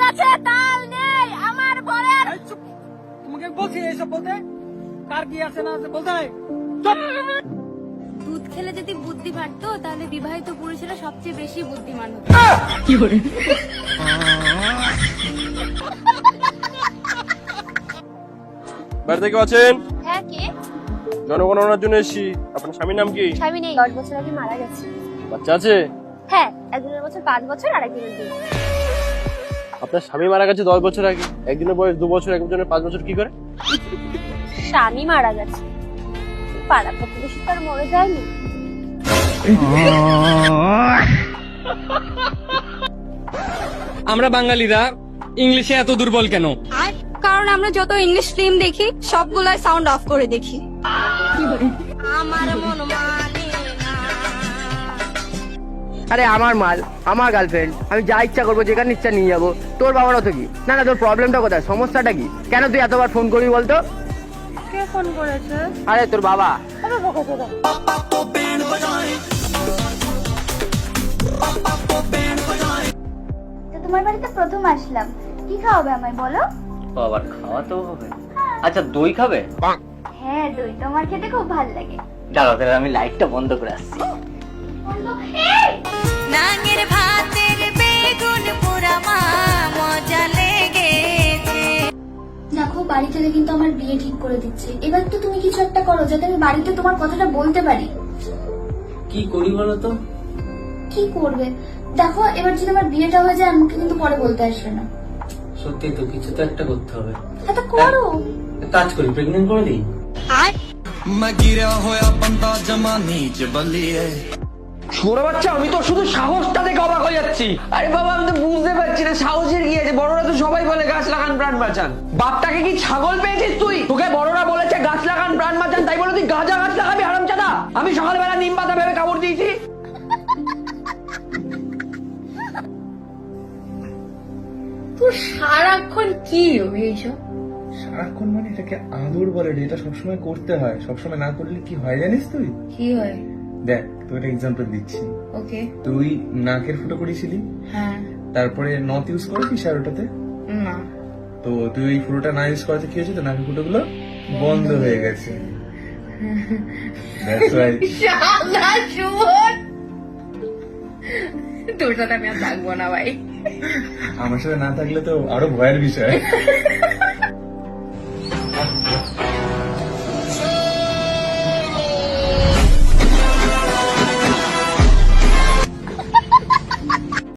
কাছে তাল নেই আমার বরের। এই চুপ, তোমাকে বলছি এইসব বলতে। কার কি আছে না আছে বলতে নাই। চুপ। দুধ খেলে যদি বুদ্ধি বাড়তো তাহলে বিবাহিত পুরুষেরা সবচেয়ে বেশি বুদ্ধিমান হতো। বাড়িতে কেউ আছেন? হ্যাঁ, কে? জনগণনার জন্য এসেছি। আপনার স্বামীর নাম কি? স্বামী নেই, 10 বছর আগে মারা গেছে। বাচ্চা আছে? হ্যাঁ, একজনের বছর 5 বছর আর একজনের 2। আপনার স্বামী মারা গেছে 10 বছর আগে, একজনের বয়স 2 বছর, একজনের 5 বছর, কি করে? স্বামী মারা গেছে, পাড়া প্রতিবেশী তো আর মরে যায়নি। আমরা বাঙালিরা ইংলিশে এত দুর্বল কেন? কারণ আমরা যত ইংলিশ ফিল্ম দেখি সবগুলাই সাউন্ড অফ করে দেখি। আমার মন মানে না। আরে আমার মাল, আমার গার্লফ্রেন্ড, আমি যা ইচ্ছা করবো, যেখানে ইচ্ছা নিয়ে যাবো। তোর বাবারও তো কি? না না, তোর প্রবলেমটা কোথায়, সমস্যাটা কি? কেন তুই এতবার ফোন করবি বলতো? কে ফোন করেছে? আরে তোর বাবা। তোমার বাড়িতে প্রথম আসলাম, কি খাওয়াবে আমায় বলো? আবার খাওয়াতেও হবে? আচ্ছা, দই খাবে? হ্যাঁ, দই তো আমার খেতে খুব ভালো লাগে। দাঁড়াও তাহলে আমি লাইটটা বন্ধ করে আসছি। নাঙের ভাতের বেগুন পোড়া মা মজা লেগেছে। দেখো, বাড়ি থেকে কিন্তু আমার বিয়ে ঠিক করে দিচ্ছে। এবার তো তুমি কিছু একটা করো যাতে আমি বাড়িতে তোমার কথাটা বলতে পারি। কি করি বলো তো? কি করবে? দেখো, এবার যদি আমার বিয়েটা হয়ে যায় আমাকে কিন্তু পরে বলতে আসবে না। সত্যি তো, কিছু তো একটা করতে হবে। হ্যাঁ, তো করো। এক কাজ করি, প্রেগনেন্ট করে দিই। ছোট বাচ্চা, আমি তো শুধু সাহসটা দেখে অবাক হয়ে যাচ্ছি। আরে বাবা, আমি তো বুঝতে পারছি না সাহসের কি আছে। বড়রা তো সবাই বলে গাছ লাগান প্রাণ বাঁচান। বাপটাকে কি ছাগল পেয়েছিস তুই? তোকে বড়রা বলেছে গাছ লাগান প্রাণ বাঁচান, তাই বলে তুই গাঁজা গাছ লাগাবি হারামজাদা? আমি সকালবেলা নিম পাতা ভেবে কামড় দিয়েছি। তোর সারাক্ষণ কি এইসব? সারাক্ষণ মানে এটাকে আদর বলে রে। এটা সবসময় করতে হয়, সবসময় না করলে কি হয় জানিস তুই? কি হয়? দেখ, তোর একটা এক্সাম্পল দিচ্ছি। ওকে। তুই নাকের ফুটো করেছিলি, হ্যাঁ। তারপরে নথ ইউজ করেছিস আর ওটাতে। না। তো তুই ওই ফুটোটা না ইউজ করাতে কি হয়েছে, তো নাকের ফুটোগুলো বন্ধ হয়ে গেছে। That's why. শালা শুয়োর! তোর সাথে আমি আর থাকবো না ভাই। আমার সাথে না থাকলে তো আরো ভয়ের বিষয়।